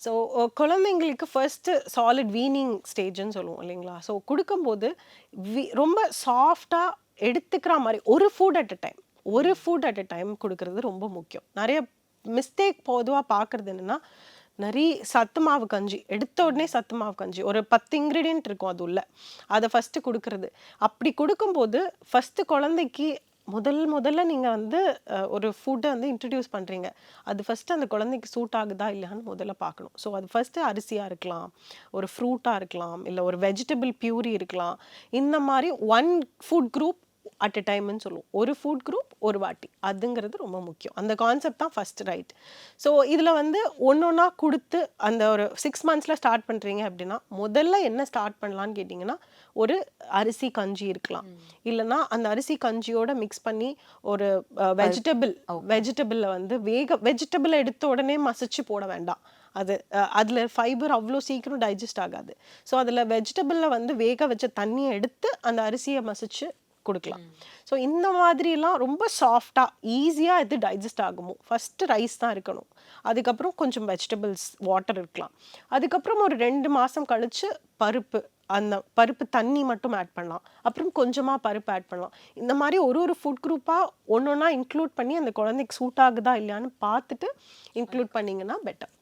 So குழந்தைங்களுக்கு first solid weaning ஸ்டேஜ்ன்னு சொல்லுவோம் இல்லைங்களா? ஸோ குடுக்கும்போது ரொம்ப சாஃப்ட்டா எடுத்துக்கிற மாரி ஒரு ஃபுட் அட் அ டைம். ஒரு ஃபுட் அட் அ டைம் குடுக்குறது ரொம்ப முக்கியம். நெறைய மிஸ்டேக் பொதுவா பார்க்குறது என்னன்னா, சத்து மாவு கஞ்சி. எடுத்த உடனே சத்து மாவு கஞ்சி. ஒரு 10 இன்கிரீடியன்ட் இருக்கும் அது உள்ள. அத ஃபர்ஸ்ட்டு குடுக்குறது. அப்படி குடுக்கும்போது, ஃபர்ஸ்ட்டு குழந்தைக்கு முதல்ல நீங்க வந்து ஒரு ஃபுட்ட வந்து இன்ட்ரோடியூஸ் பண்றீங்க. அது ஃபர்ஸ்ட்டு அந்த குழந்தைக்கு சூட் ஆகுதா இல்லையான்னு முதல்ல பார்க்கணும். ஸோ அது ஃபர்ஸ்ட்டு அரிசியா இருக்கலாம், ஒரு ஃப்ரூட்டா இருக்கலாம், இல்ல ஒரு வெஜிடபிள் பியூரி இருக்கலாம். இந்த மாரி one food group at a டைம்ன்னு சொல்லுவோம். ஒரு ஃபுட் குரூப் ஒரு வாட்டி. அதுங்கிறது ரொம்ப முக்கியம். அந்த கான்செப்ட் தான் ஃபர்ஸ்ட் ரைட். ஸோ இதுல வந்து ஒண்ணொன்னா குடுத்து அந்த ஒரு 6 மந்த்ஸ்ல ஸ்டார்ட் பண்றீங்க அப்படின்னா, முதல்ல என்ன ஸ்டார்ட் பண்ணலான்னு கேட்டீங்கன்னா, ஒரு அரிசி கஞ்சி இருக்கலாம். இல்லன்னா அந்த அரிசி கஞ்சியோட மிக்ஸ் பண்ணி ஒரு வெஜிடபிள் ஓகே. வெஜிடபிள்ல வந்து வெஜிடபிள் எடுத்த உடனே மசிச்சு போட வேண்டாம். அதுல ஃபைபர் அவ்ளோ சீக்கிரம் டைஜஸ்ட் ஆகாது. ஸோ அதுல வெஜிடபிள்ல வந்து வேக வச்ச தண்ணிய எடுத்து அந்த அரிசிய மசிச்சு குடுக்கலாம். ஸோ இந்த மாதிரிலாம் ரொம்ப சாஃப்ட்டா, ஈஸியா எது டைஜஸ்ட் ஆகுமோ, ஃபர்ஸ்ட்டு ரைஸ் தான் இருக்கணும். அதுக்கப்புறம் கொஞ்சம் வெஜிடபிள்ஸ், வாட்டர் இருக்கலாம். அதுக்கப்புறம் ஒரு 2 மாசம் கழிச்சு பருப்பு. அந்த பருப்பு தண்ணி மட்டும் ஆட் பண்ணலாம். அப்புறம் கொஞ்சமா பருப்பு ஆட் பண்ணலாம். இந்த மாரி ஒரு ஃபுட் குரூப்பா ஒண்ணொன்னா இன்க்ளூட் பண்ணி அந்த குழந்தைக்கு சூட் ஆகுதா இல்லையான்னு பார்த்துட்டு இன்க்ளூட் பண்ணீங்கன்னா பெட்டர்.